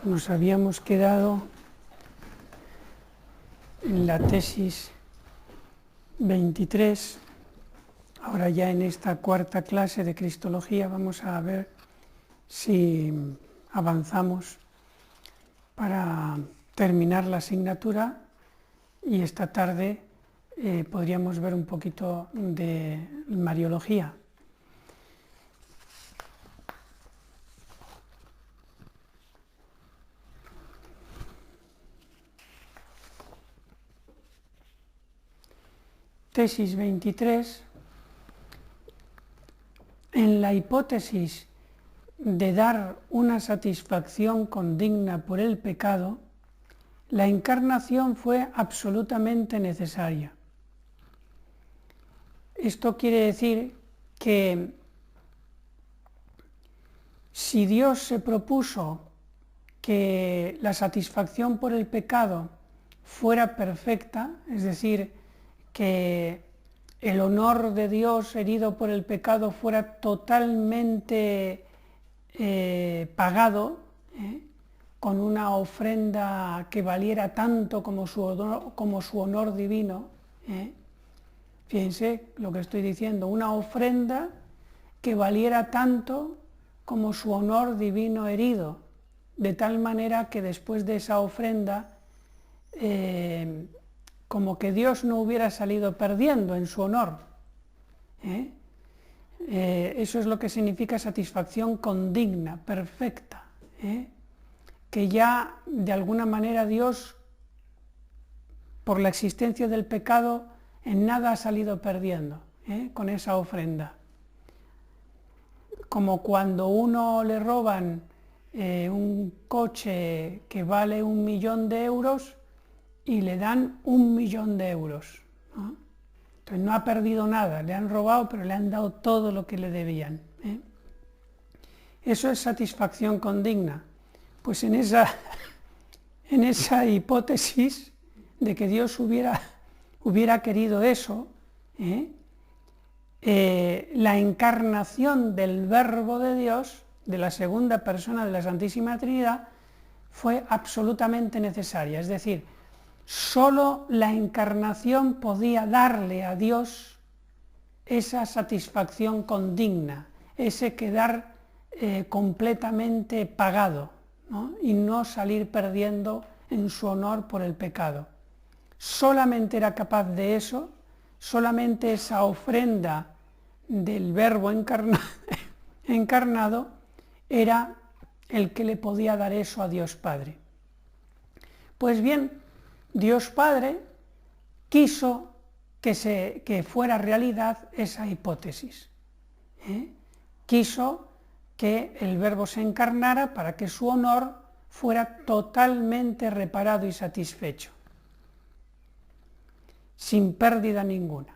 Nos habíamos quedado en la tesis 23, ahora ya en esta cuarta clase de Cristología vamos a ver si avanzamos para terminar la asignatura y esta tarde podríamos ver un poquito de Mariología. Tesis 23, en la hipótesis de dar una satisfacción condigna por el pecado, la encarnación fue absolutamente necesaria. Esto quiere decir que si Dios se propuso que la satisfacción por el pecado fuera perfecta, es decir, que el honor de Dios herido por el pecado fuera totalmente pagado, con una ofrenda que valiera tanto como su honor divino. Fíjense lo que estoy diciendo, una ofrenda que valiera tanto como su honor divino herido, de tal manera que después de esa ofrenda como que Dios no hubiera salido perdiendo en su honor. Eso es lo que significa satisfacción condigna, perfecta, que ya de alguna manera Dios, por la existencia del pecado, en nada ha salido perdiendo con esa ofrenda. Como cuando uno le roban un coche que vale 1 millón de euros, y le dan 1 millón de euros, ¿no? Entonces no ha perdido nada, le han robado, pero le han dado todo lo que le debían. Eso es satisfacción condigna. Pues en esa hipótesis de que Dios hubiera querido eso, la encarnación del Verbo de Dios, de la segunda persona de la Santísima Trinidad, fue absolutamente necesaria. Es decir, solo la encarnación podía darle a Dios esa satisfacción condigna, ese quedar completamente pagado, ¿no? Y no salir perdiendo en su honor por el pecado. Solamente era capaz de eso, solamente esa ofrenda del Verbo encarnado era el que le podía dar eso a Dios Padre. Pues bien, Dios Padre quiso que fuera realidad esa hipótesis. Quiso que el Verbo se encarnara para que su honor fuera totalmente reparado y satisfecho, sin pérdida ninguna.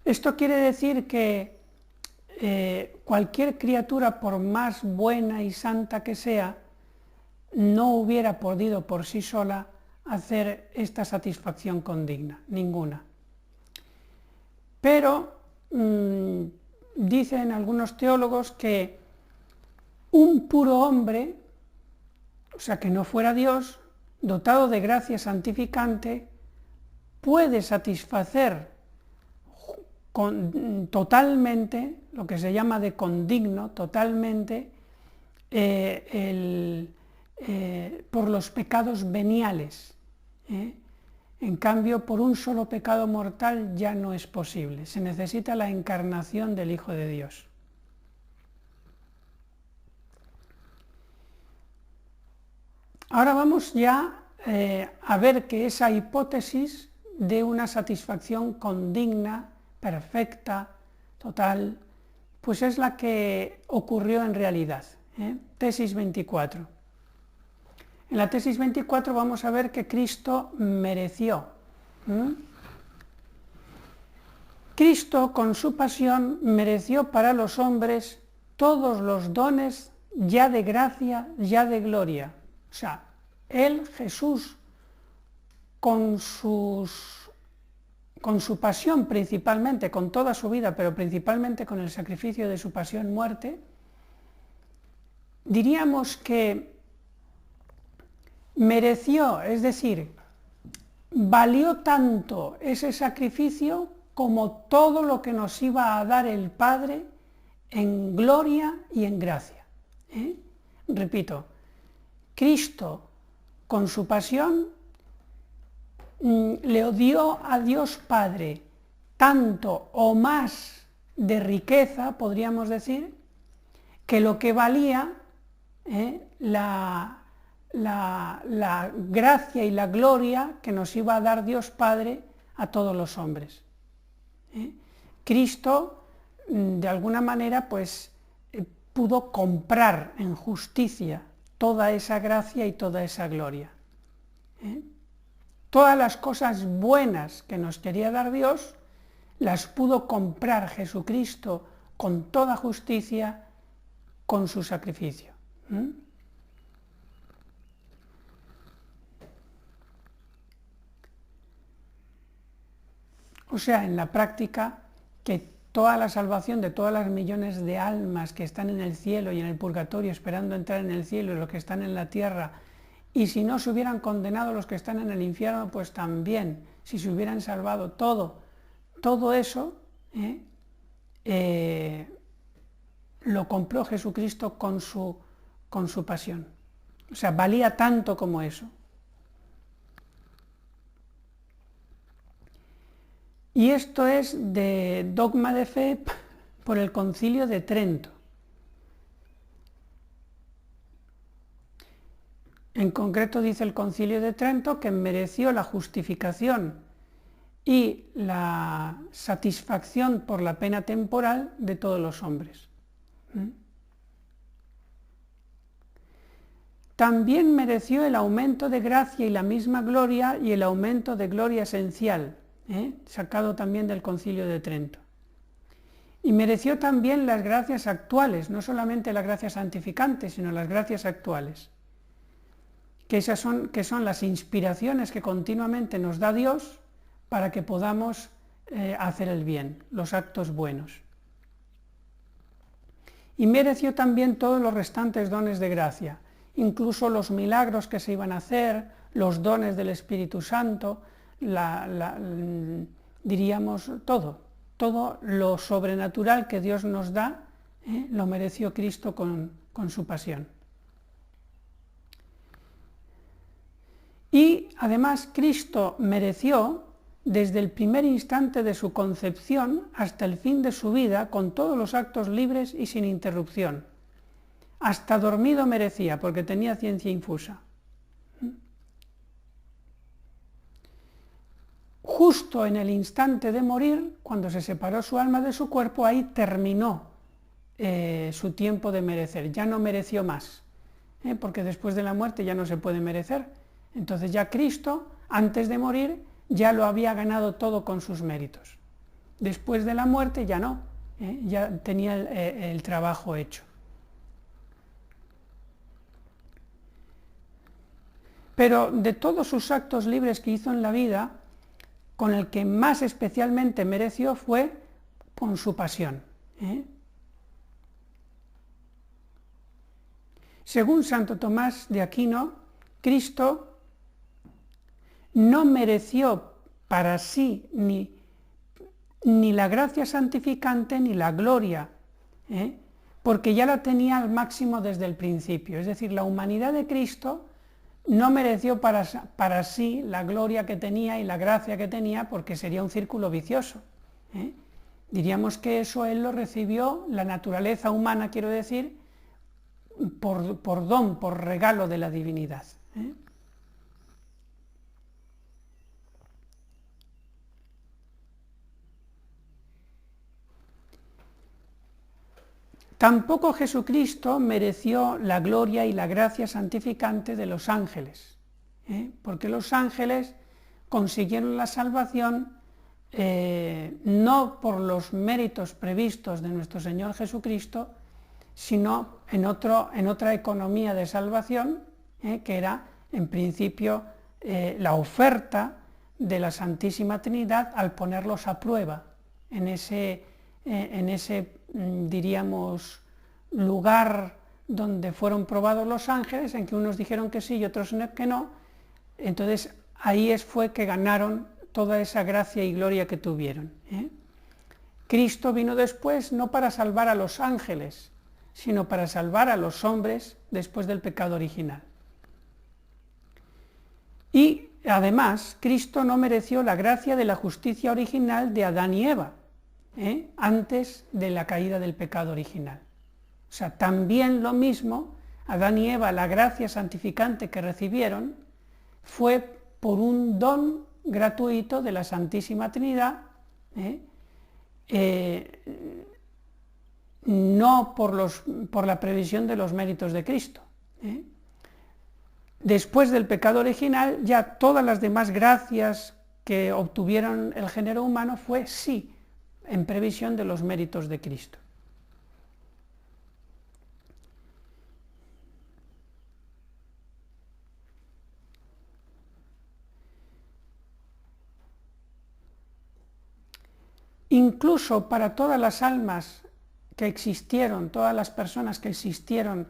Esto quiere decir que cualquier criatura, por más buena y santa que sea, no hubiera podido por sí sola hacer esta satisfacción condigna, ninguna. Pero dicen algunos teólogos que un puro hombre, o sea que no fuera Dios, dotado de gracia santificante, puede satisfacer totalmente, lo que se llama de condigno, totalmente, por los pecados veniales. En cambio, por un solo pecado mortal ya no es posible, se necesita la encarnación del Hijo de Dios. Ahora vamos ya a ver que esa hipótesis de una satisfacción condigna, perfecta, total, pues es la que ocurrió en realidad. Tesis 24. En la tesis 24 vamos a ver que Cristo mereció. Cristo, con su pasión, mereció para los hombres todos los dones ya de gracia, ya de gloria. O sea, Él, Jesús, con con su pasión principalmente, con toda su vida, pero principalmente con el sacrificio de su pasión-muerte, diríamos que mereció, es decir, valió tanto ese sacrificio como todo lo que nos iba a dar el Padre en gloria y en gracia. Repito, Cristo con su pasión le dio a Dios Padre tanto o más de riqueza, podríamos decir, que lo que valía la gracia y la gloria que nos iba a dar Dios Padre a todos los hombres. Cristo, de alguna manera, pues pudo comprar en justicia toda esa gracia y toda esa gloria. Todas las cosas buenas que nos quería dar Dios, las pudo comprar Jesucristo con toda justicia, con su sacrificio. O sea, en la práctica, que toda la salvación de todas las millones de almas que están en el cielo y en el purgatorio esperando entrar en el cielo y los que están en la tierra, y si no se hubieran condenado los que están en el infierno, pues también, si se hubieran salvado todo eso, lo compró Jesucristo con su pasión. O sea, valía tanto como eso. Y esto es de dogma de fe por el Concilio de Trento. En concreto dice el Concilio de Trento que mereció la justificación y la satisfacción por la pena temporal de todos los hombres. También mereció el aumento de gracia y la misma gloria y el aumento de gloria esencial, sacado también del Concilio de Trento. Y mereció también las gracias actuales, no solamente las gracias santificantes, sino las gracias actuales, que son las inspiraciones que continuamente nos da Dios para que podamos hacer el bien, los actos buenos. Y mereció también todos los restantes dones de gracia, incluso los milagros que se iban a hacer, los dones del Espíritu Santo, diríamos todo lo sobrenatural que Dios nos da, lo mereció Cristo con su pasión. Y además Cristo mereció, desde el primer instante de su concepción hasta el fin de su vida, con todos los actos libres y sin interrupción. Hasta dormido merecía, porque tenía ciencia infusa. Justo en el instante de morir, cuando se separó su alma de su cuerpo, ahí terminó su tiempo de merecer, ya no mereció más, porque después de la muerte ya no se puede merecer. Entonces ya Cristo, antes de morir, ya lo había ganado todo con sus méritos. Después de la muerte ya no, ya tenía el trabajo hecho. Pero de todos sus actos libres que hizo en la vida, con el que más especialmente mereció fue con su pasión. Según Santo Tomás de Aquino, Cristo no mereció para sí ni la gracia santificante ni la gloria, porque ya la tenía al máximo desde el principio. Es decir, la humanidad de Cristo no mereció para sí la gloria que tenía y la gracia que tenía, porque sería un círculo vicioso. Diríamos que eso él lo recibió, la naturaleza humana, quiero decir, por don, por regalo de la divinidad. Tampoco Jesucristo mereció la gloria y la gracia santificante de los ángeles, porque los ángeles consiguieron la salvación no por los méritos previstos de nuestro Señor Jesucristo, sino en otra economía de salvación, que era en principio la oferta de la Santísima Trinidad al ponerlos a prueba en ese diríamos, lugar donde fueron probados los ángeles, en que unos dijeron que sí y otros que no. Entonces ahí fue que ganaron toda esa gracia y gloria que tuvieron. Cristo vino después no para salvar a los ángeles, sino para salvar a los hombres después del pecado original. Y además, Cristo no mereció la gracia de la justicia original de Adán y Eva, antes de la caída del pecado original. O sea, también lo mismo, Adán y Eva, la gracia santificante que recibieron, fue por un don gratuito de la Santísima Trinidad, no por la previsión de los méritos de Cristo. Después del pecado original, ya todas las demás gracias que obtuvieron el género humano fue sí, en previsión de los méritos de Cristo. Incluso para todas las almas que existieron, todas las personas que existieron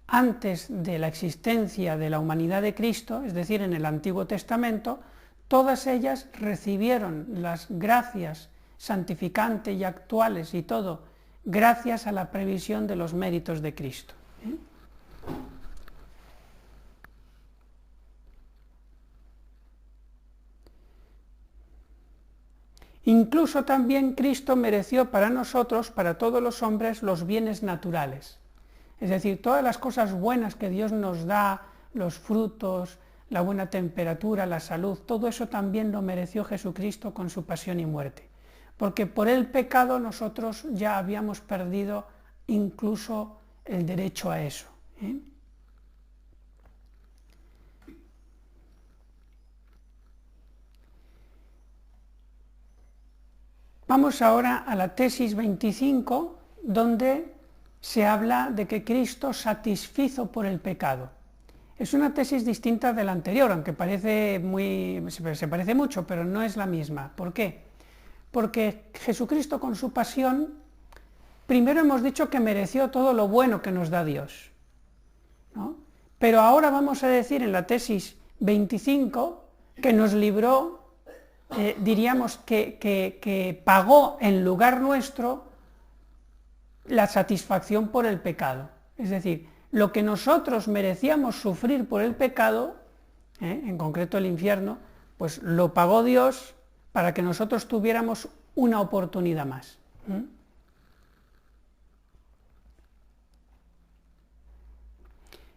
antes de la existencia de la humanidad de Cristo, es decir, en el Antiguo Testamento, todas ellas recibieron las gracias santificantes y actuales y todo, gracias a la previsión de los méritos de Cristo. Incluso también Cristo mereció para nosotros, para todos los hombres, los bienes naturales. Es decir, todas las cosas buenas que Dios nos da, los frutos, la buena temperatura, la salud, todo eso también lo mereció Jesucristo con su pasión y muerte. Porque por el pecado nosotros ya habíamos perdido incluso el derecho a eso. Vamos ahora a la tesis 25, donde se habla de que Cristo satisfizo por el pecado. Es una tesis distinta de la anterior, aunque se parece mucho, pero no es la misma. ¿Por qué? Porque Jesucristo con su pasión, primero hemos dicho que mereció todo lo bueno que nos da Dios, ¿no? Pero ahora vamos a decir en la tesis 25 que nos libró, diríamos que pagó en lugar nuestro la satisfacción por el pecado. Es decir, lo que nosotros merecíamos sufrir por el pecado, en concreto el infierno, pues lo pagó Dios para que nosotros tuviéramos una oportunidad más.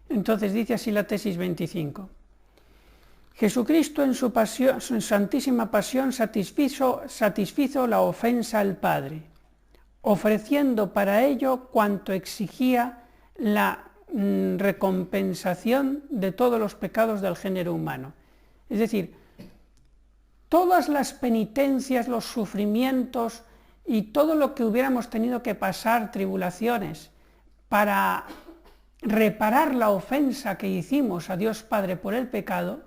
Entonces dice así la tesis 25. Jesucristo en su santísima pasión satisfizo la ofensa al Padre, ofreciendo para ello cuanto exigía la recompensación de todos los pecados del género humano. Es decir, todas las penitencias, los sufrimientos y todo lo que hubiéramos tenido que pasar, tribulaciones, para reparar la ofensa que hicimos a Dios Padre por el pecado,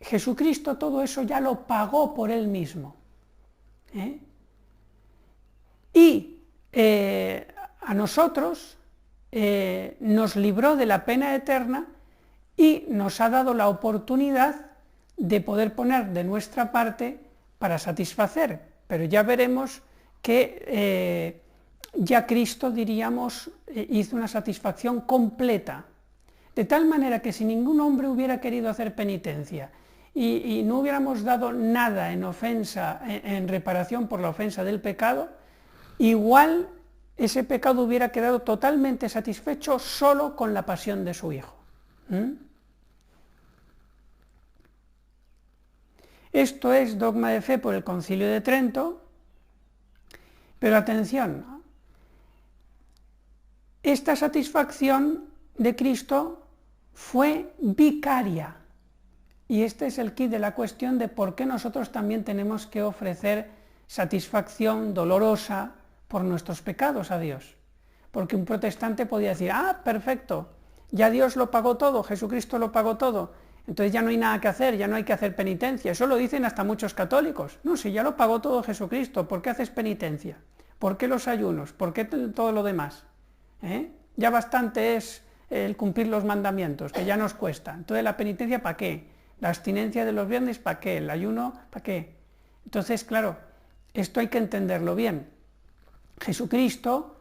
Jesucristo todo eso ya lo pagó por Él mismo. Y a nosotros nos libró de la pena eterna y nos ha dado la oportunidad de poder poner de nuestra parte para satisfacer, pero ya veremos que ya Cristo, diríamos, hizo una satisfacción completa, de tal manera que si ningún hombre hubiera querido hacer penitencia y no hubiéramos dado nada en ofensa, en reparación por la ofensa del pecado, igual ese pecado hubiera quedado totalmente satisfecho solo con la pasión de su Hijo. Esto es dogma de fe por el Concilio de Trento, pero atención, esta satisfacción de Cristo fue vicaria, y este es el quid de la cuestión de por qué nosotros también tenemos que ofrecer satisfacción dolorosa por nuestros pecados a Dios. Porque un protestante podía decir, perfecto, ya Dios lo pagó todo, Jesucristo lo pagó todo, entonces ya no hay nada que hacer, ya no hay que hacer penitencia. Eso lo dicen hasta muchos católicos. No, si ya lo pagó todo Jesucristo, ¿por qué haces penitencia? ¿Por qué los ayunos? ¿Por qué todo lo demás? Ya bastante es el cumplir los mandamientos, que ya nos cuesta. Entonces la penitencia, ¿para qué? La abstinencia de los viernes, ¿para qué? El ayuno, ¿para qué? Entonces, claro, esto hay que entenderlo bien. Jesucristo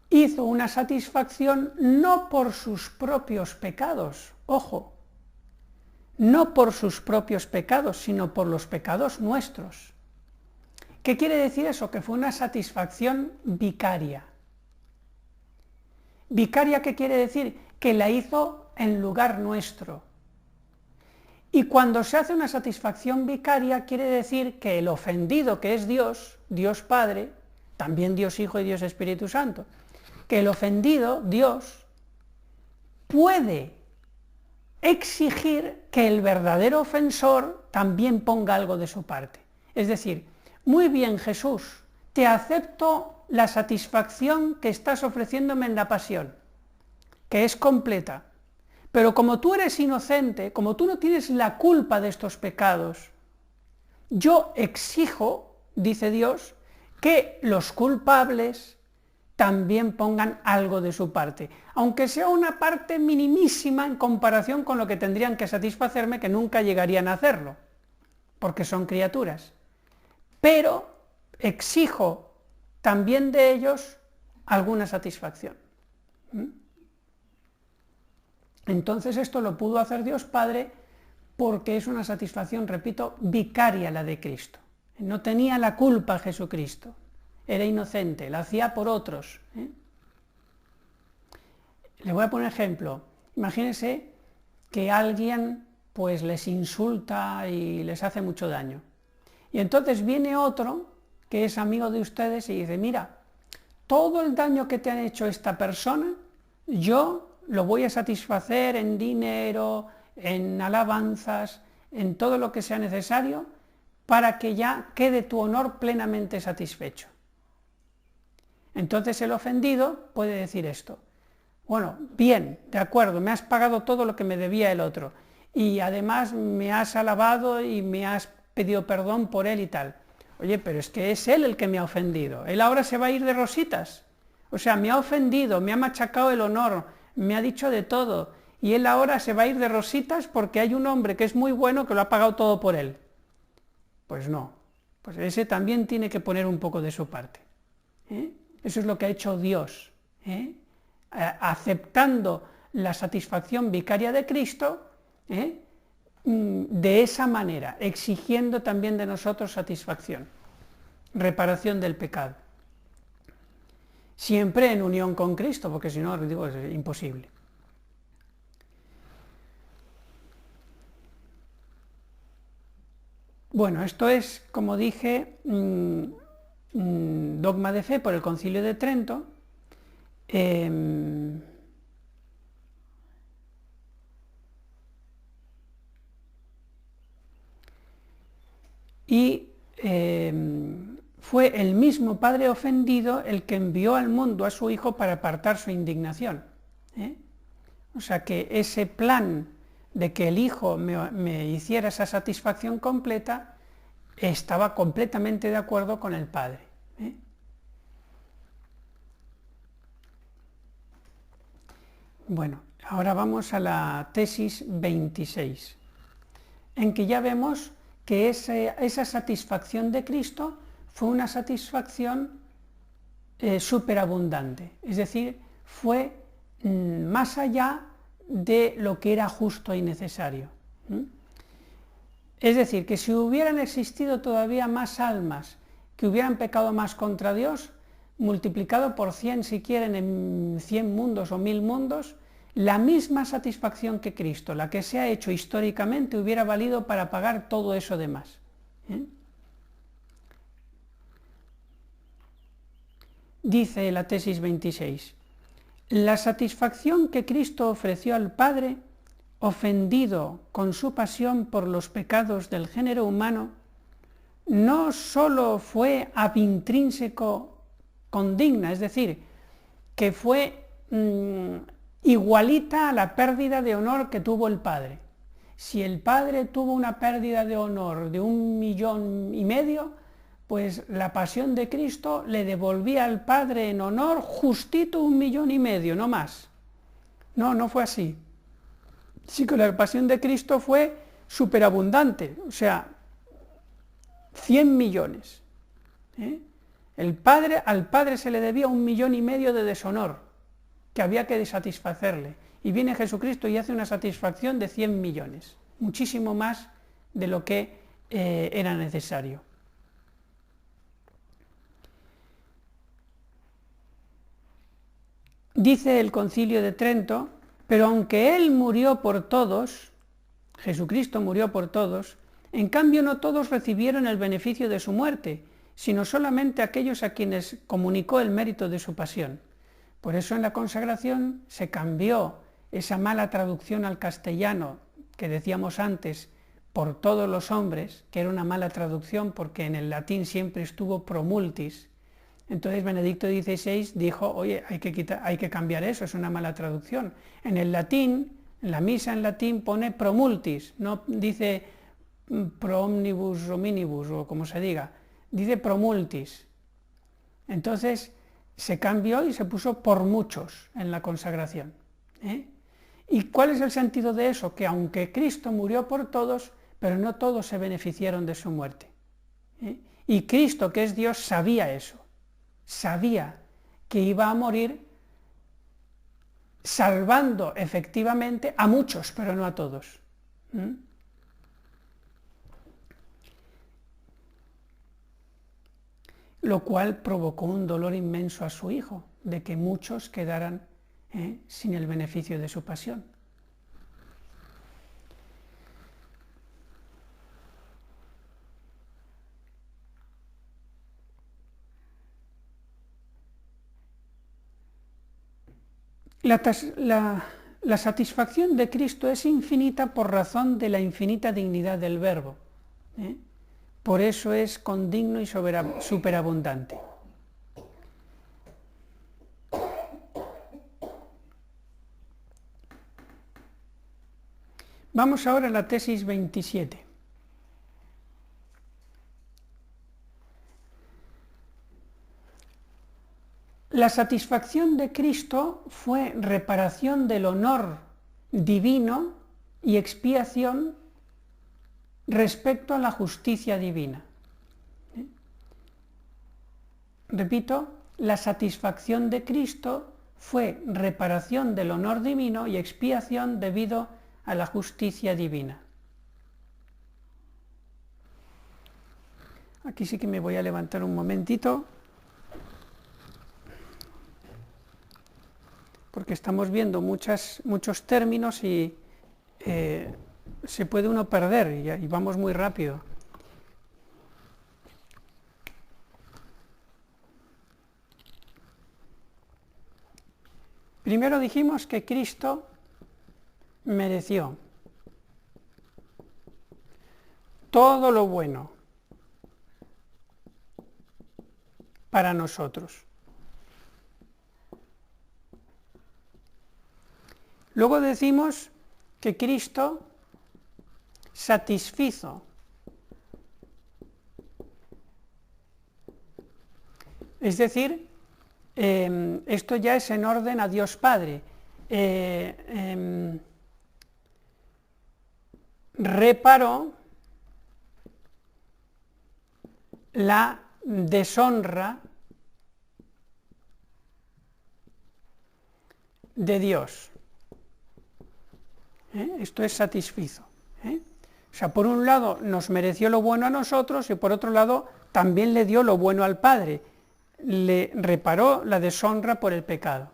hizo una satisfacción no por sus propios pecados, ojo, no por sus propios pecados, sino por los pecados nuestros. ¿Qué quiere decir eso? Que fue una satisfacción vicaria. ¿Vicaria qué quiere decir? Que la hizo en lugar nuestro. Y cuando se hace una satisfacción vicaria quiere decir que el ofendido, que es Dios, Dios Padre, también Dios Hijo y Dios Espíritu Santo, que el ofendido, Dios, puede exigir que el verdadero ofensor también ponga algo de su parte. Es decir, muy bien Jesús, te acepto la satisfacción que estás ofreciéndome en la pasión, que es completa, pero como tú eres inocente, como tú no tienes la culpa de estos pecados, yo exijo, dice Dios, que los culpables también pongan algo de su parte, aunque sea una parte minimísima en comparación con lo que tendrían que satisfacerme, que nunca llegarían a hacerlo, porque son criaturas. Pero exijo también de ellos alguna satisfacción. Entonces esto lo pudo hacer Dios Padre porque es una satisfacción, repito, vicaria la de Cristo. No tenía la culpa Jesucristo. Era inocente, la hacía por otros. Le voy a poner ejemplo. Imagínense que alguien pues les insulta y les hace mucho daño. Y entonces viene otro que es amigo de ustedes y dice, mira, todo el daño que te han hecho esta persona, yo lo voy a satisfacer en dinero, en alabanzas, en todo lo que sea necesario, para que ya quede tu honor plenamente satisfecho. Entonces el ofendido puede decir esto, bueno, bien, de acuerdo, me has pagado todo lo que me debía el otro, y además me has alabado y me has pedido perdón por él y tal. Oye, pero es que es él el que me ha ofendido, él ahora se va a ir de rositas, o sea, me ha ofendido, me ha machacado el honor, me ha dicho de todo, y él ahora se va a ir de rositas porque hay un hombre que es muy bueno que lo ha pagado todo por él. Pues no, pues ese también tiene que poner un poco de su parte. Eso es lo que ha hecho Dios, aceptando la satisfacción vicaria de Cristo, de esa manera, exigiendo también de nosotros satisfacción, reparación del pecado. Siempre en unión con Cristo, porque si no, digo, es imposible. Bueno, esto es, como dije, dogma de fe por el Concilio de Trento. Fue el mismo padre ofendido el que envió al mundo a su hijo para apartar su indignación. O sea que ese plan de que el hijo me hiciera esa satisfacción completa, estaba completamente de acuerdo con el padre. Bueno, ahora vamos a la tesis 26, en que ya vemos que esa satisfacción de Cristo fue una satisfacción superabundante, es decir, fue más allá de lo que era justo y necesario. Es decir, que si hubieran existido todavía más almas que hubieran pecado más contra Dios, multiplicado por 100 si quieren en 100 mundos o 1000 mundos, la misma satisfacción que Cristo, la que se ha hecho históricamente, hubiera valido para pagar todo eso de más. Dice la tesis 26, la satisfacción que Cristo ofreció al Padre, ofendido con su pasión por los pecados del género humano, no sólo fue ab intrínseco condigna, es decir, que fue igualita a la pérdida de honor que tuvo el Padre, Si el padre tuvo una pérdida de honor de 1,5 millones, pues la pasión de Cristo le devolvía al padre en honor justito 1,5 millones, no más. No, no fue así. Sí que la pasión de Cristo fue superabundante, o sea, 100 millones. Al padre se le debía 1,5 millones de deshonor, que había que satisfacerle. Y viene Jesucristo y hace una satisfacción de 100 millones, muchísimo más de lo que era necesario. Dice el Concilio de Trento: pero aunque Él murió por todos, Jesucristo murió por todos, en cambio no todos recibieron el beneficio de su muerte, sino solamente aquellos a quienes comunicó el mérito de su pasión. Por eso en la consagración se cambió esa mala traducción al castellano que decíamos antes, por todos los hombres, que era una mala traducción porque en el latín siempre estuvo pro multis. Entonces Benedicto XVI dijo: oye, hay que cambiar eso, es una mala traducción. En el latín, en la misa en latín pone pro multis, no dice pro omnibus hominibus o como se diga, dice pro multis. Entonces se cambió y se puso por muchos en la consagración. ¿Y cuál es el sentido de eso? Que aunque Cristo murió por todos, pero no todos se beneficiaron de su muerte. Y Cristo, que es Dios, sabía eso. Sabía que iba a morir salvando efectivamente a muchos, pero no a todos. Lo cual provocó un dolor inmenso a su hijo, de que muchos quedaran sin el beneficio de su pasión. La satisfacción de Cristo es infinita por razón de la infinita dignidad del Verbo. Por eso es condigno y superabundante. Vamos ahora a la tesis 27. La satisfacción de Cristo fue reparación del honor divino y expiación respecto a la justicia divina. Repito, la satisfacción de Cristo fue reparación del honor divino y expiación debido a la justicia divina. Aquí sí que me voy a levantar un momentito, porque estamos viendo muchos términos y se puede uno perder y vamos muy rápido. Primero dijimos que Cristo mereció todo lo bueno para nosotros. Luego decimos que Cristo satisfizo, es decir, esto ya es en orden a Dios Padre, reparó la deshonra de Dios. Esto es satisfizo. O sea, por un lado nos mereció lo bueno a nosotros y por otro lado también le dio lo bueno al Padre, le reparó la deshonra por el pecado.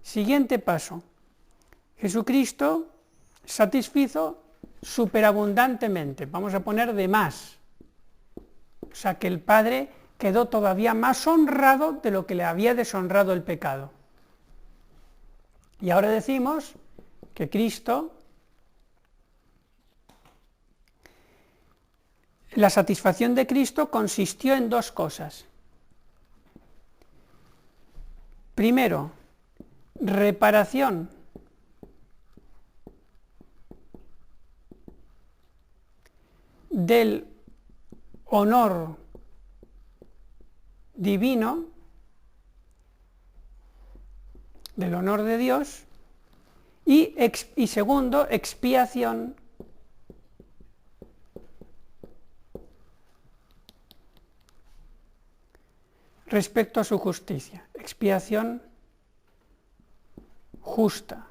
Siguiente paso: Jesucristo satisfizo superabundantemente, vamos a poner de más, o sea que el Padre quedó todavía más honrado de lo que le había deshonrado el pecado. Y ahora decimos que Cristo, la satisfacción de Cristo consistió en dos cosas. Primero, reparación del honor divino, del honor de Dios, y segundo, expiación respecto a su justicia, expiación justa.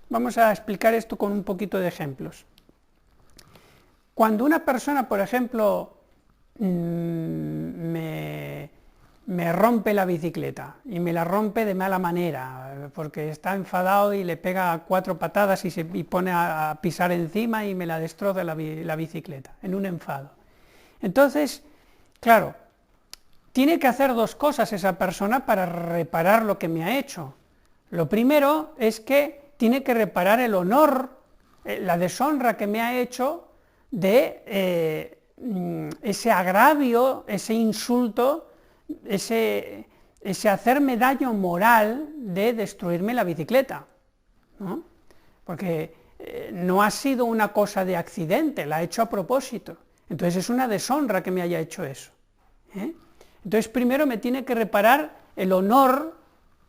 Vamos a explicar esto con un poquito de ejemplos. Cuando una persona, por ejemplo, me rompe la bicicleta, y me la rompe de mala manera, porque está enfadado y le pega 4 patadas y pone a pisar encima y me la destroza la bicicleta, en un enfado. Entonces, claro, tiene que hacer 2 cosas esa persona para reparar lo que me ha hecho. Lo primero es que tiene que reparar el honor, la deshonra que me ha hecho de ese agravio, ese insulto, ese hacerme daño moral de destruirme la bicicleta, ¿no? Porque no ha sido una cosa de accidente, la ha hecho a propósito. Entonces es una deshonra que me haya hecho eso, ¿eh? Entonces primero me tiene que reparar el honor,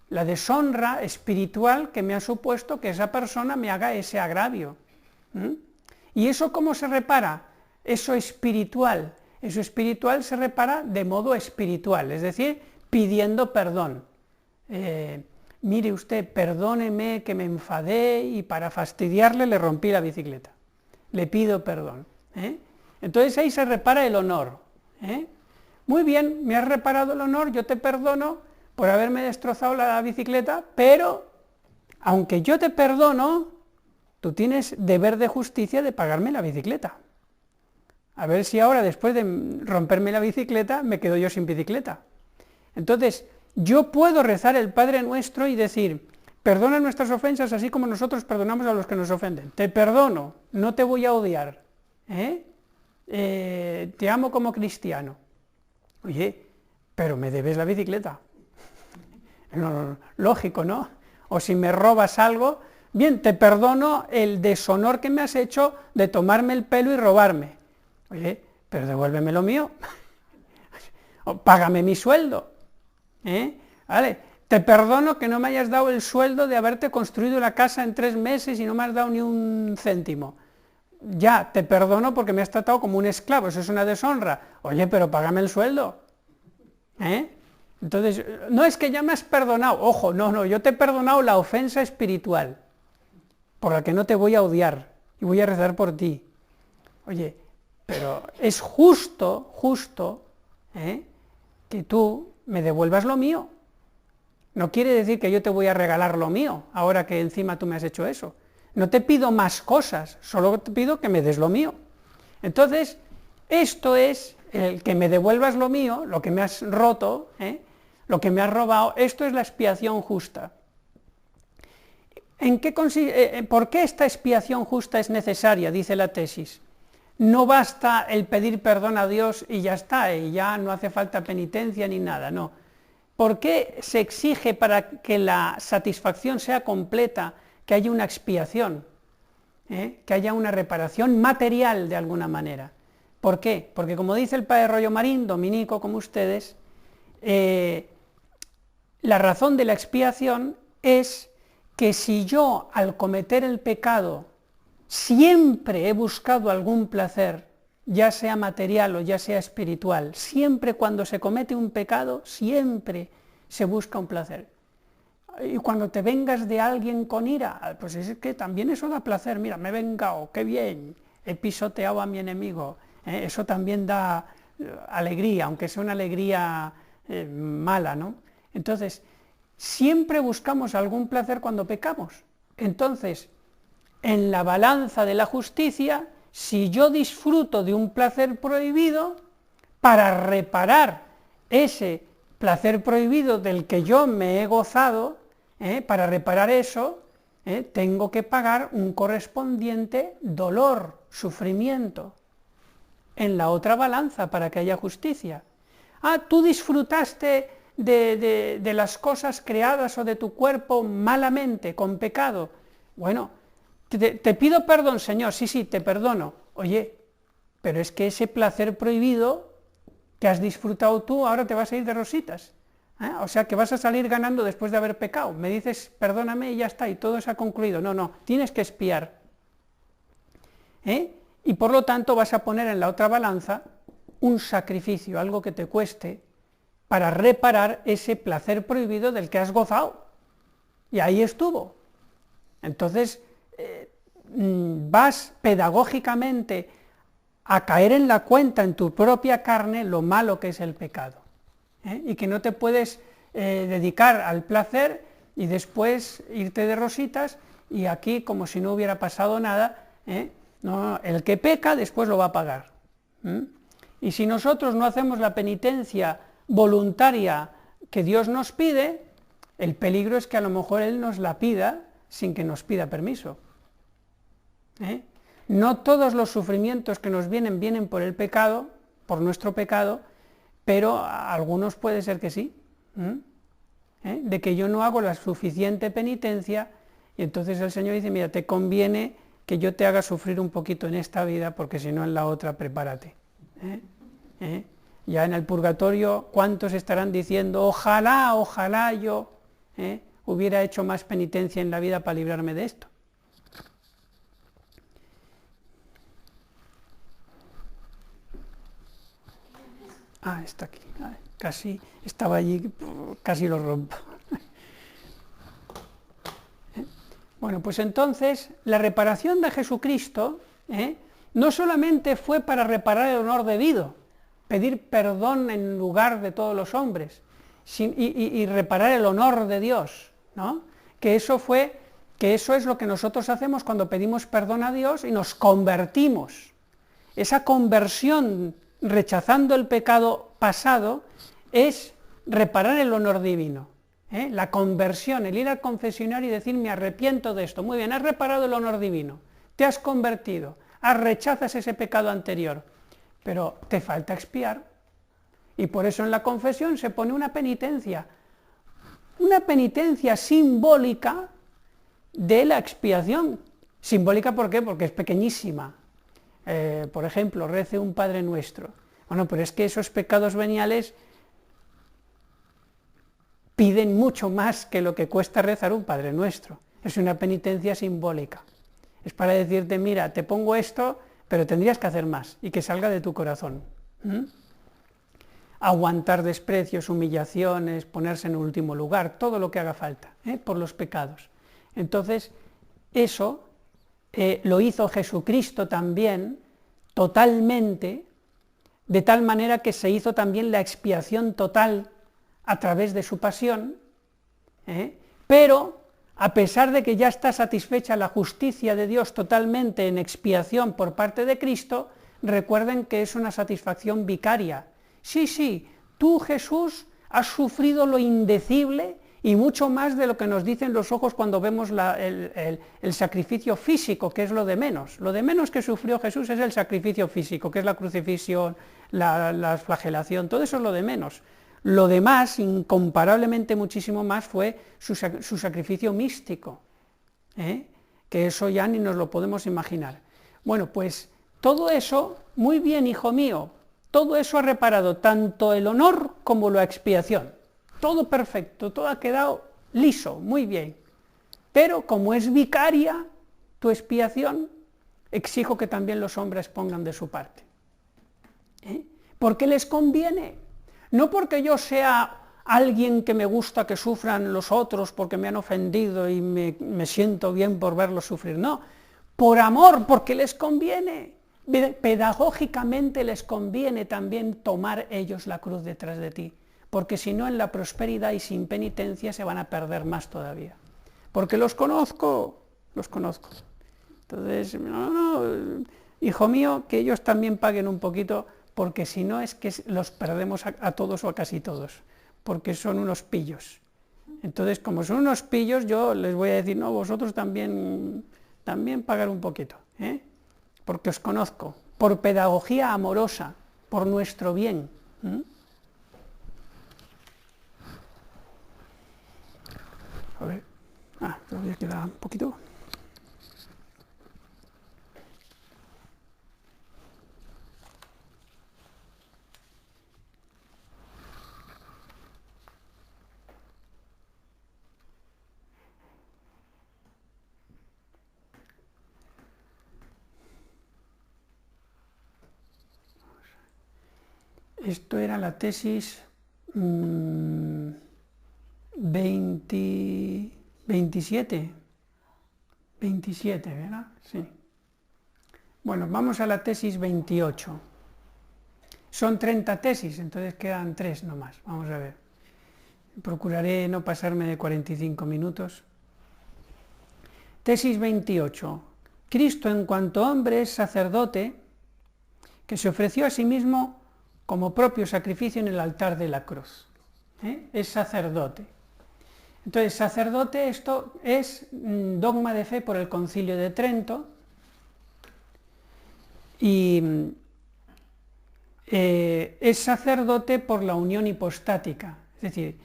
la deshonra espiritual que me ha supuesto que esa persona me haga ese agravio. ¿Y eso cómo se repara? Eso espiritual se repara de modo espiritual, es decir, pidiendo perdón. Mire usted, perdóneme que me enfadé y para fastidiarle le rompí la bicicleta. Le pido perdón, ¿eh? Entonces ahí se repara el honor, ¿eh? Muy bien, me has reparado el honor, yo te perdono por haberme destrozado la bicicleta, pero aunque yo te perdono, tú tienes deber de justicia de pagarme la bicicleta. A ver si ahora, después de romperme la bicicleta, me quedo yo sin bicicleta. Entonces, yo puedo rezar el Padre Nuestro y decir, perdona nuestras ofensas así como nosotros perdonamos a los que nos ofenden. Te perdono, no te voy a odiar, te amo como cristiano. Oye, pero me debes la bicicleta. No, lógico, ¿no? O si me robas algo, bien, te perdono el deshonor que me has hecho de tomarme el pelo y robarme. Oye, pero devuélveme lo mío. O págame mi sueldo. Vale, te perdono que no me hayas dado el sueldo de haberte construido la casa en 3 meses y no me has dado ni un céntimo. Ya, te perdono porque me has tratado como un esclavo, eso es una deshonra. Oye, pero págame el sueldo. Entonces, no es que ya me has perdonado, ojo, no, yo te he perdonado la ofensa espiritual, por la que no te voy a odiar, y voy a rezar por ti. Oye, pero es justo, que tú me devuelvas lo mío. No quiere decir que yo te voy a regalar lo mío, ahora que encima tú me has hecho eso. No te pido más cosas, solo te pido que me des lo mío. Entonces, esto es el que me devuelvas lo mío, lo que me has roto, lo que me has robado, esto es la expiación justa. ¿Por qué esta expiación justa es necesaria? Dice la tesis. No basta el pedir perdón a Dios y ya está, y ya no hace falta penitencia ni nada, no. ¿Por qué se exige para que la satisfacción sea completa que haya una expiación, que haya una reparación material de alguna manera? ¿Por qué? Porque como dice el padre Rollo Marín, dominico como ustedes, la razón de la expiación es que si yo al cometer el pecado siempre he buscado algún placer, ya sea material o ya sea espiritual, siempre cuando se comete un pecado, siempre se busca un placer. Y cuando te vengas de alguien con ira, pues es que también eso da placer, mira, me he vengado, qué bien, he pisoteado a mi enemigo, eso también da alegría, aunque sea una alegría mala, ¿no? Entonces, siempre buscamos algún placer cuando pecamos. Entonces, en la balanza de la justicia, si yo disfruto de un placer prohibido, para reparar ese placer prohibido del que yo me he gozado, para reparar eso, tengo que pagar un correspondiente dolor, sufrimiento, en la otra balanza para que haya justicia. Tú disfrutaste de las cosas creadas o de tu cuerpo malamente, con pecado. Bueno, te pido perdón, Señor, sí, te perdono. Oye, pero es que ese placer prohibido que has disfrutado tú, ahora te vas a ir de rositas. O sea, que vas a salir ganando después de haber pecado. Me dices, perdóname y ya está, y todo se ha concluido. No, no, tienes que expiar. Y por lo tanto vas a poner en la otra balanza un sacrificio, algo que te cueste, para reparar ese placer prohibido del que has gozado. Y ahí estuvo. Entonces, vas pedagógicamente a caer en la cuenta en tu propia carne lo malo que es el pecado. Y que no te puedes dedicar al placer y después irte de rositas y aquí como si no hubiera pasado nada. No, el que peca después lo va a pagar. Y si nosotros no hacemos la penitencia voluntaria que Dios nos pide, el peligro es que a lo mejor Él nos la pida sin que nos pida permiso. No todos los sufrimientos que nos vienen por el pecado, por nuestro pecado, pero a algunos puede ser que sí, de que yo no hago la suficiente penitencia y entonces el Señor dice, mira, te conviene que yo te haga sufrir un poquito en esta vida porque si no en la otra prepárate. Ya en el purgatorio, ¿cuántos estarán diciendo, ojalá yo hubiera hecho más penitencia en la vida para librarme de esto? Está aquí, casi estaba allí, casi lo rompo. Bueno, pues entonces la reparación de Jesucristo no solamente fue para reparar el honor debido, pedir perdón en lugar de todos los hombres, y reparar el honor de Dios, ¿no? Que eso es lo que nosotros hacemos cuando pedimos perdón a Dios y nos convertimos. Esa conversión, rechazando el pecado pasado, es reparar el honor divino. La conversión, el ir al confesionario y decir, me arrepiento de esto. Muy bien, has reparado el honor divino, te has convertido, rechazas ese pecado anterior, pero te falta expiar. Y por eso en la confesión se pone una penitencia simbólica de la expiación. Simbólica, ¿por qué? Porque es pequeñísima. Por ejemplo, rece un Padre Nuestro. Bueno, pero es que esos pecados veniales piden mucho más que lo que cuesta rezar un Padre Nuestro. Es una penitencia simbólica. Es para decirte, mira, te pongo esto, pero tendrías que hacer más y que salga de tu corazón. Aguantar desprecios, humillaciones, ponerse en último lugar, todo lo que haga falta, por los pecados. Entonces, eso lo hizo Jesucristo también, totalmente, de tal manera que se hizo también la expiación total a través de su pasión, pero a pesar de que ya está satisfecha la justicia de Dios totalmente en expiación por parte de Cristo, recuerden que es una satisfacción vicaria. Sí, tú Jesús has sufrido lo indecible y mucho más de lo que nos dicen los ojos cuando vemos el sacrificio físico, que es lo de menos. Lo de menos que sufrió Jesús es el sacrificio físico, que es la crucifixión, la flagelación, todo eso es lo de menos. Lo demás, incomparablemente muchísimo más, fue su sacrificio místico, que eso ya ni nos lo podemos imaginar. Bueno, pues todo eso, muy bien, hijo mío, todo eso ha reparado tanto el honor como la expiación. Todo perfecto, todo ha quedado liso, muy bien. Pero como es vicaria tu expiación, exijo que también los hombres pongan de su parte. ¿Por qué les conviene? No porque yo sea alguien que me gusta que sufran los otros porque me han ofendido y me siento bien por verlos sufrir, no, por amor, porque les conviene. Pedagógicamente les conviene también tomar ellos la cruz detrás de ti, porque si no en la prosperidad y sin penitencia se van a perder más todavía. Porque los conozco. Entonces, no, hijo mío, que ellos también paguen un poquito, porque si no es que los perdemos a todos o a casi todos, porque son unos pillos. Entonces, como son unos pillos, yo les voy a decir, no, vosotros también pagar un poquito, porque os conozco, por pedagogía amorosa, por nuestro bien. A ver, todavía queda un poquito. Esto era la tesis 27, ¿verdad? Sí. Bueno, vamos a la tesis 28. Son 30 tesis, entonces quedan 3 nomás. Vamos a ver. Procuraré no pasarme de 45 minutos. Tesis 28. Cristo en cuanto hombre es sacerdote que se ofreció a sí mismo como propio sacrificio en el altar de la cruz. Es sacerdote. Entonces, sacerdote, esto es dogma de fe por el Concilio de Trento, y es sacerdote por la unión hipostática, es decir,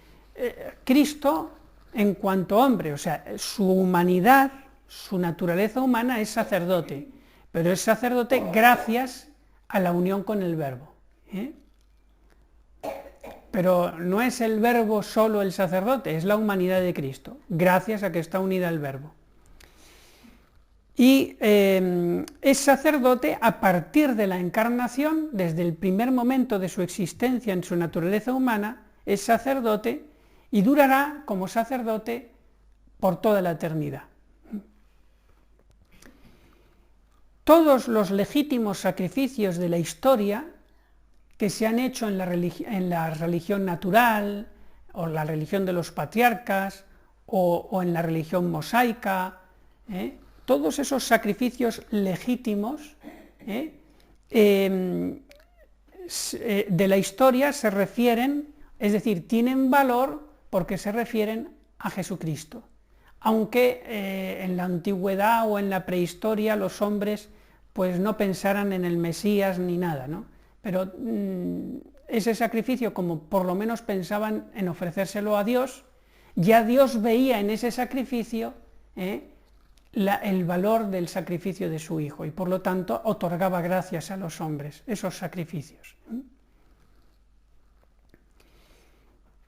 Cristo en cuanto hombre, o sea, su humanidad, su naturaleza humana es sacerdote, pero es sacerdote gracias a la unión con el Verbo. Pero no es el Verbo solo el sacerdote, es la humanidad de Cristo, gracias a que está unida al Verbo. Y es sacerdote a partir de la encarnación, desde el primer momento de su existencia en su naturaleza humana, es sacerdote y durará como sacerdote por toda la eternidad. Todos los legítimos sacrificios de la historia que se han hecho en la religión natural, o la religión de los patriarcas, o en la religión mosaica, todos esos sacrificios legítimos de la historia se refieren, es decir, tienen valor porque se refieren a Jesucristo. Aunque en la antigüedad o en la prehistoria los hombres pues no pensaran en el Mesías ni nada, ¿no? Pero ese sacrificio, como por lo menos pensaban en ofrecérselo a Dios, ya Dios veía en ese sacrificio el valor del sacrificio de su Hijo, y por lo tanto otorgaba gracias a los hombres, esos sacrificios.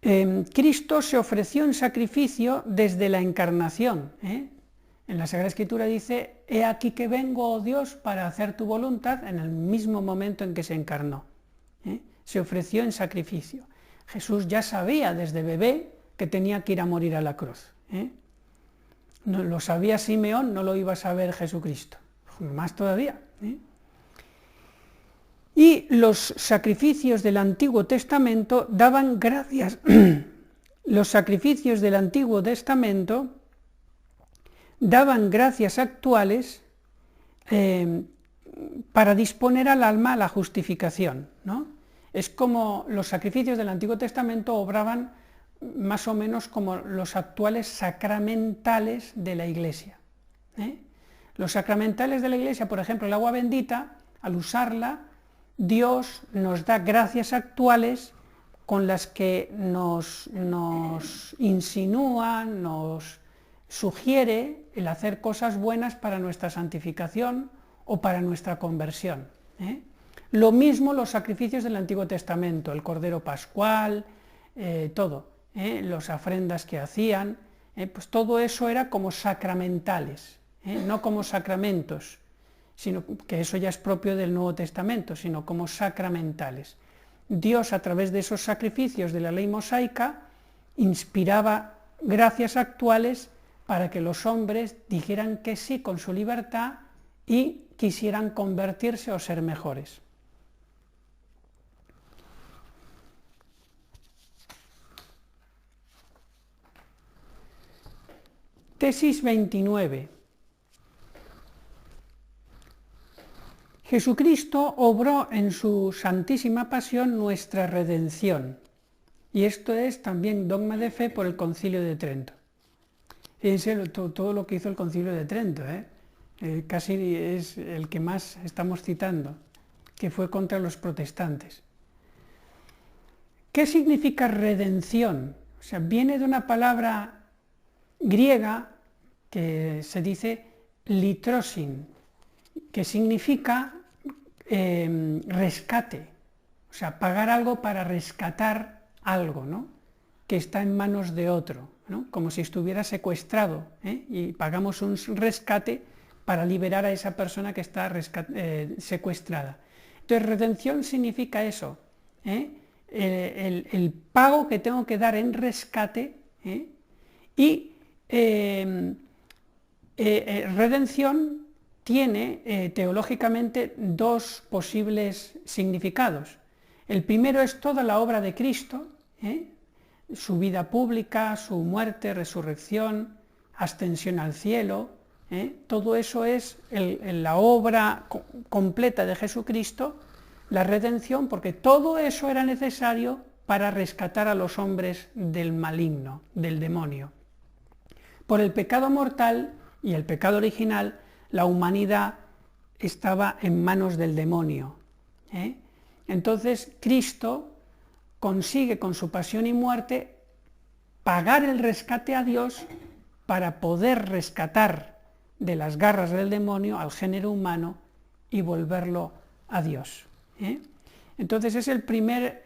Cristo se ofreció en sacrificio desde la encarnación. En la Sagrada Escritura dice: he aquí que vengo, oh Dios, para hacer tu voluntad, en el mismo momento en que se encarnó. Se ofreció en sacrificio. Jesús ya sabía desde bebé que tenía que ir a morir a la cruz. No, lo sabía Simeón, no lo iba a saber Jesucristo, más todavía. Y los sacrificios del Antiguo Testamento daban gracias. Los sacrificios del Antiguo Testamento daban gracias actuales para disponer al alma a la justificación, ¿no? Es como los sacrificios del Antiguo Testamento obraban más o menos como los actuales sacramentales de la Iglesia. Los sacramentales de la Iglesia, por ejemplo, el agua bendita, al usarla, Dios nos da gracias actuales con las que nos insinúa, nos sugiere el hacer cosas buenas para nuestra santificación o para nuestra conversión. Lo mismo los sacrificios del Antiguo Testamento, el Cordero Pascual, todo, las ofrendas que hacían, pues todo eso era como sacramentales, no como sacramentos, sino que eso ya es propio del Nuevo Testamento, sino como sacramentales. Dios, a través de esos sacrificios de la ley mosaica, inspiraba gracias actuales para que los hombres dijeran que sí con su libertad y quisieran convertirse o ser mejores. Tesis 29. Jesucristo obró en su santísima pasión nuestra redención, y esto es también dogma de fe por el Concilio de Trento. Fíjense todo lo que hizo el Concilio de Trento, casi es el que más estamos citando, que fue contra los protestantes. ¿Qué significa redención? O sea, viene de una palabra griega que se dice litrosin, que significa rescate, o sea, pagar algo para rescatar algo, ¿no?, que está en manos de otro, ¿no?, como si estuviera secuestrado, y pagamos un rescate para liberar a esa persona que está secuestrada. Entonces, redención significa eso, el pago que tengo que dar en rescate, y redención tiene teológicamente dos posibles significados. El primero es toda la obra de Cristo, su vida pública, su muerte, resurrección, ascensión al cielo, todo eso es la obra completa de Jesucristo, la redención, porque todo eso era necesario para rescatar a los hombres del maligno, del demonio. Por el pecado mortal y el pecado original, la humanidad estaba en manos del demonio. Entonces Cristo consigue con su pasión y muerte pagar el rescate a Dios para poder rescatar de las garras del demonio al género humano y volverlo a Dios. Entonces es el primer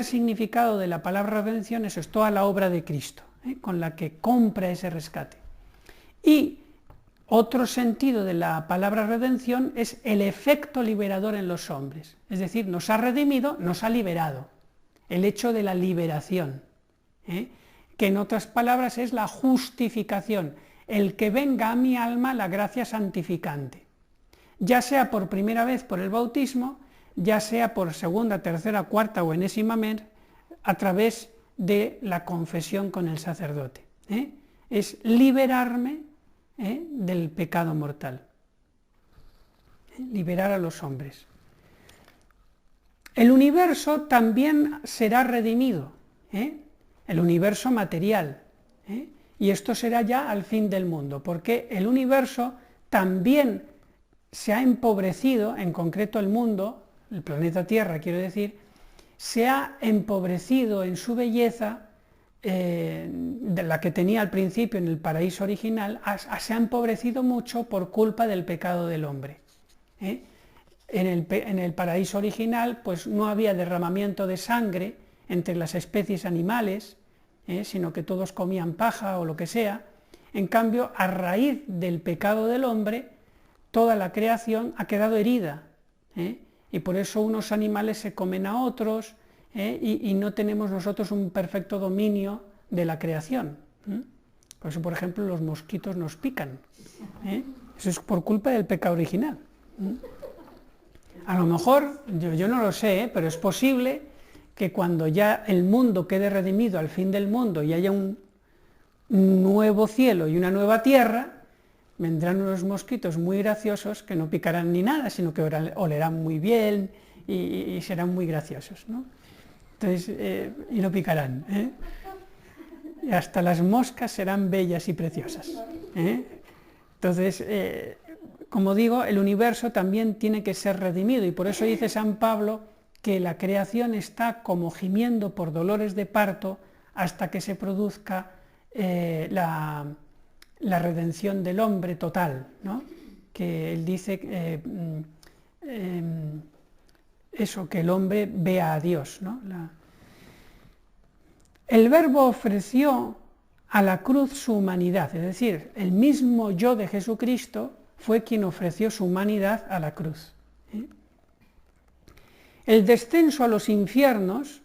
significado de la palabra redención, eso es toda la obra de Cristo, con la que compra ese rescate. Y otro sentido de la palabra redención es el efecto liberador en los hombres, es decir, nos ha redimido, nos ha liberado, el hecho de la liberación, que en otras palabras es la justificación, el que venga a mi alma la gracia santificante, ya sea por primera vez por el bautismo, ya sea por segunda, tercera, cuarta o enésima vez a través de la confesión con el sacerdote. Es liberarme del pecado mortal, liberar a los hombres. El universo también será redimido, el universo material, y esto será ya al fin del mundo, porque el universo también se ha empobrecido, en concreto el mundo, el planeta Tierra quiero decir, se ha empobrecido en su belleza, de la que tenía al principio en el paraíso original, se ha empobrecido mucho por culpa del pecado del hombre. En el paraíso original pues no había derramamiento de sangre entre las especies animales, sino que todos comían paja o lo que sea. En cambio, a raíz del pecado del hombre, toda la creación ha quedado herida, y por eso unos animales se comen a otros, y no tenemos nosotros un perfecto dominio de la creación. Por eso, por ejemplo, los mosquitos nos pican. Eso es por culpa del pecado original. A lo mejor, yo no lo sé, pero es posible que cuando ya el mundo quede redimido al fin del mundo y haya un nuevo cielo y una nueva tierra, vendrán unos mosquitos muy graciosos que no picarán ni nada, sino que olerán muy bien y serán muy graciosos, ¿no? Entonces, y no picarán, y hasta las moscas serán bellas y preciosas, Entonces, como digo, el universo también tiene que ser redimido, y por eso dice San Pablo que la creación está como gimiendo por dolores de parto hasta que se produzca la redención del hombre total, ¿no? Que él dice eso, que el hombre vea a Dios, ¿no? El Verbo ofreció a la cruz su humanidad, es decir, el mismo yo de Jesucristo fue quien ofreció su humanidad a la cruz. El descenso a los infiernos,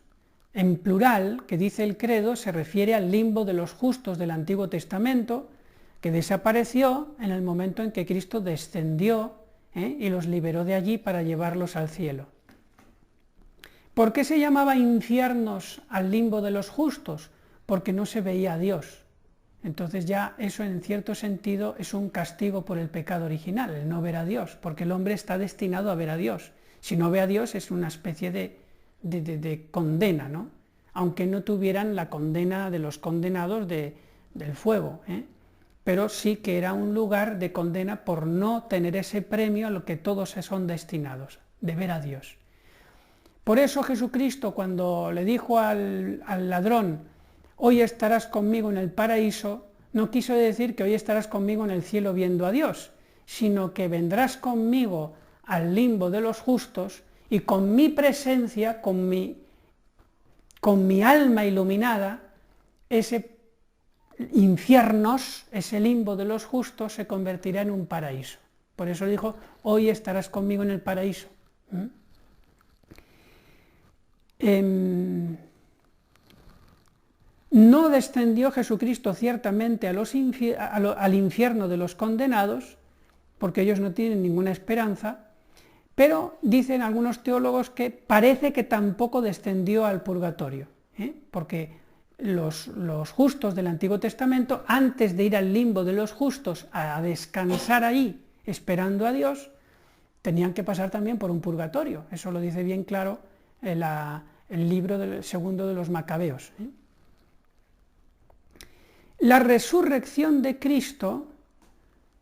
en plural, que dice el credo, se refiere al limbo de los justos del Antiguo Testamento, que desapareció en el momento en que Cristo descendió, y los liberó de allí para llevarlos al cielo. ¿Por qué se llamaba infiernos al limbo de los justos? Porque no se veía a Dios. Entonces ya eso en cierto sentido es un castigo por el pecado original, el no ver a Dios, porque el hombre está destinado a ver a Dios. Si no ve a Dios es una especie de condena, ¿no? Aunque no tuvieran la condena de los condenados del fuego, pero sí que era un lugar de condena por no tener ese premio a lo que todos son destinados, de ver a Dios. Por eso Jesucristo, cuando le dijo al ladrón, hoy estarás conmigo en el paraíso, no quiso decir que hoy estarás conmigo en el cielo viendo a Dios, sino que vendrás conmigo al limbo de los justos y con mi presencia, con mi alma iluminada, ese infiernos, ese limbo de los justos se convertirá en un paraíso. Por eso dijo, hoy estarás conmigo en el paraíso. No descendió Jesucristo ciertamente al infierno de los condenados, porque ellos no tienen ninguna esperanza, pero dicen algunos teólogos que parece que tampoco descendió al purgatorio, porque los justos del Antiguo Testamento, antes de ir al limbo de los justos a descansar ahí, esperando a Dios, tenían que pasar también por un purgatorio. Eso lo dice bien claro el libro segundo de los Macabeos. La resurrección de Cristo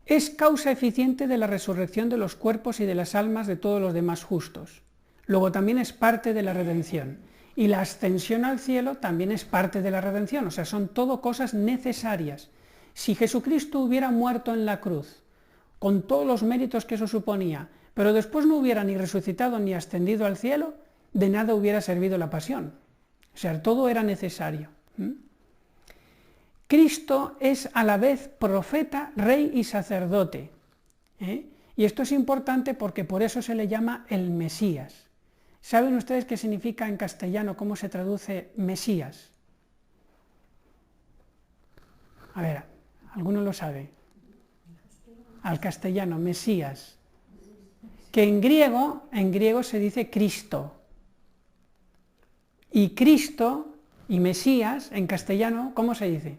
es causa eficiente de la resurrección de los cuerpos y de las almas de todos los demás justos. Luego también es parte de la redención. Y la ascensión al cielo también es parte de la redención, o sea, son todo cosas necesarias. Si Jesucristo hubiera muerto en la cruz, con todos los méritos que eso suponía, pero después no hubiera ni resucitado ni ascendido al cielo, de nada hubiera servido la pasión. O sea, todo era necesario. Cristo es a la vez profeta, rey y sacerdote. Y esto es importante porque por eso se le llama el Mesías. ¿Saben ustedes qué significa en castellano, cómo se traduce Mesías? A ver, ¿alguno lo sabe? Al castellano, Mesías. Que en griego se dice Cristo. Y Cristo y Mesías, en castellano, ¿cómo se dice?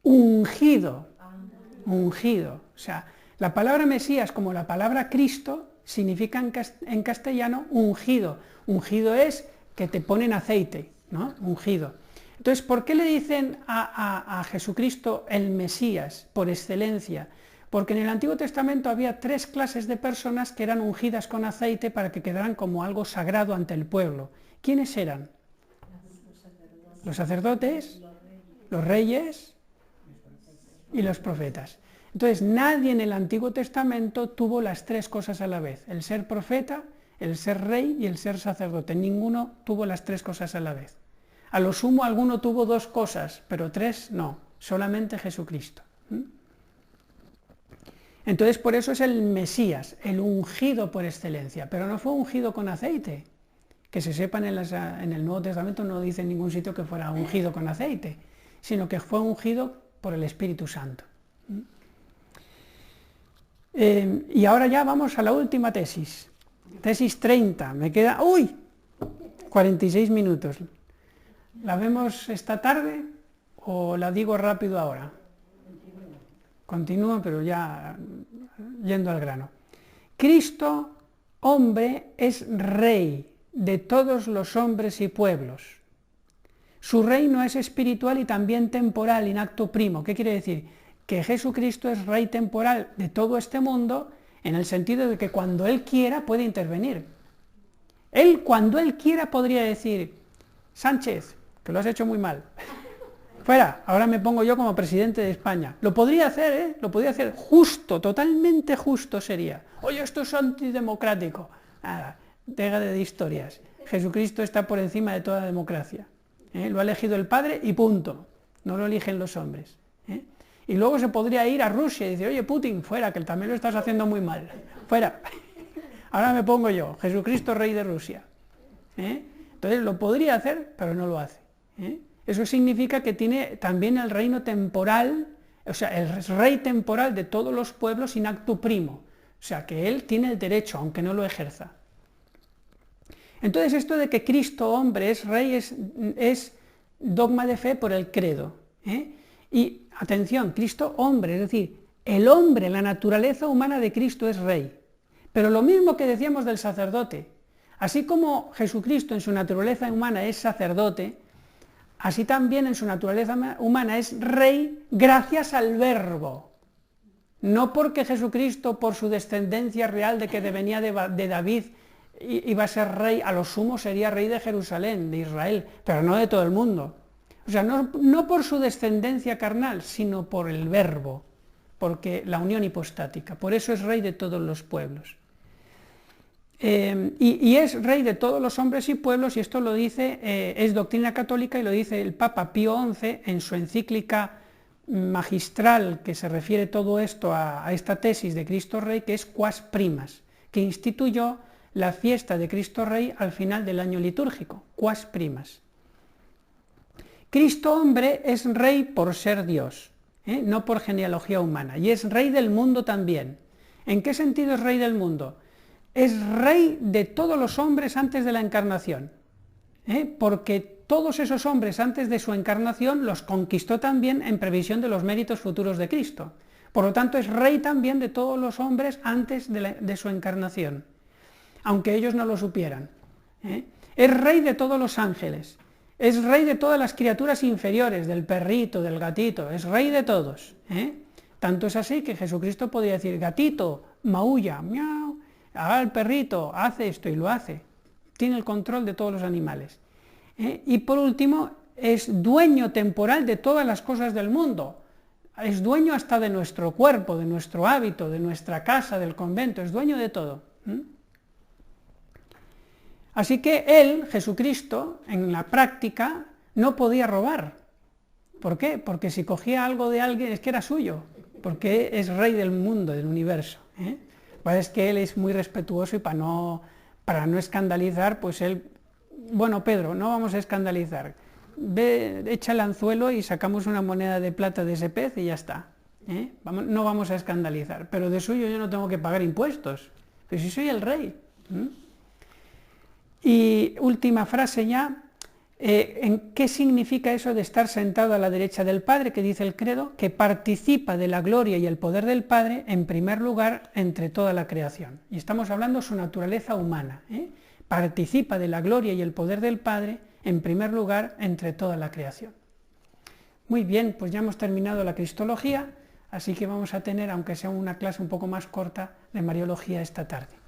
Ungido. Ungido. O sea, la palabra Mesías como la palabra Cristo significa en castellano ungido. Ungido es que te ponen aceite, ¿no? Ungido. Entonces, ¿por qué le dicen a Jesucristo el Mesías por excelencia? Porque en el Antiguo Testamento había 3 clases de personas que eran ungidas con aceite para que quedaran como algo sagrado ante el pueblo. ¿Quiénes eran? Los sacerdotes, los reyes y los profetas. Entonces, nadie en el Antiguo Testamento tuvo las 3 cosas a la vez: el ser profeta, el ser rey y el ser sacerdote. Ninguno tuvo las 3 cosas a la vez. A lo sumo alguno tuvo 2 cosas, pero 3 no, solamente Jesucristo. Entonces, por eso es el Mesías, el ungido por excelencia, pero no fue ungido con aceite. Que se sepan en el Nuevo Testamento no dice en ningún sitio que fuera ungido con aceite, sino que fue ungido por el Espíritu Santo. Y ahora ya vamos a la última tesis. Tesis 30, me queda... ¡Uy! 46 minutos. ¿La vemos esta tarde o la digo rápido ahora? Continúo, pero ya yendo al grano. Cristo, hombre, es rey de todos los hombres y pueblos. Su reino es espiritual y también temporal, in actu primo. ¿Qué quiere decir? Que Jesucristo es rey temporal de todo este mundo, en el sentido de que cuando Él quiera puede intervenir. Él, cuando Él quiera, podría decir: Sánchez, que lo has hecho muy mal, fuera, ahora me pongo yo como presidente de España. Lo podría hacer, lo podría hacer justo, totalmente justo sería. Oye, esto es antidemocrático. Nada, deja de historias. Jesucristo está por encima de toda democracia. Lo ha elegido el Padre y punto. No lo eligen los hombres. Y luego se podría ir a Rusia y decir: oye, Putin, fuera, que también lo estás haciendo muy mal. Fuera. Ahora me pongo yo, Jesucristo, rey de Rusia. Entonces lo podría hacer, pero no lo hace. Eso significa que tiene también el reino temporal, o sea, el rey temporal de todos los pueblos in actu primo. O sea, que él tiene el derecho, aunque no lo ejerza. Entonces, esto de que Cristo, hombre, es rey, es dogma de fe por el credo. Y, atención, Cristo, hombre, es decir, el hombre, la naturaleza humana de Cristo es rey. Pero lo mismo que decíamos del sacerdote, así como Jesucristo en su naturaleza humana es sacerdote, así también en su naturaleza humana es rey gracias al Verbo. No porque Jesucristo, por su descendencia real de que venía de David, iba a ser rey, a lo sumo sería rey de Jerusalén, de Israel, pero no de todo el mundo. O sea, no por su descendencia carnal, sino por el Verbo, porque la unión hipostática. Por eso es rey de todos los pueblos. Y es rey de todos los hombres y pueblos, y esto lo dice, es doctrina católica, y lo dice el Papa Pío XI en su encíclica magistral que se refiere todo esto a esta tesis de Cristo Rey, que es Quas Primas, que instituyó la fiesta de Cristo Rey al final del año litúrgico, Quas Primas. Cristo hombre es rey por ser Dios, no por genealogía humana, y es rey del mundo también. ¿En qué sentido es rey del mundo? Es rey de todos los hombres antes de la encarnación, porque todos esos hombres antes de su encarnación los conquistó también en previsión de los méritos futuros de Cristo. Por lo tanto, es rey también de todos los hombres antes de su encarnación, aunque ellos no lo supieran. Es rey de todos los ángeles, es rey de todas las criaturas inferiores, del perrito, del gatito, es rey de todos. Tanto es así que Jesucristo podría decir, gatito, maulla, miau, haga el perrito, hace esto y lo hace. Tiene el control de todos los animales. Y por último, es dueño temporal de todas las cosas del mundo. Es dueño hasta de nuestro cuerpo, de nuestro hábito, de nuestra casa, del convento, es dueño de todo. Así que él, Jesucristo, en la práctica, no podía robar. ¿Por qué? Porque si cogía algo de alguien es que era suyo, porque es rey del mundo, del universo. Es que él es muy respetuoso y para no escandalizar, pues él, bueno, Pedro, no vamos a escandalizar, ve, echa el anzuelo y sacamos una moneda de plata de ese pez y ya está. No vamos a escandalizar, pero de suyo yo no tengo que pagar impuestos, pero si soy el rey. Y última frase ya, ¿en qué significa eso de estar sentado a la derecha del Padre, que dice el credo? Que participa de la gloria y el poder del Padre en primer lugar entre toda la creación. Y estamos hablando de su naturaleza humana. Participa de la gloria y el poder del Padre en primer lugar entre toda la creación. Muy bien, pues ya hemos terminado la cristología, así que vamos a tener, aunque sea una clase un poco más corta, de Mariología esta tarde.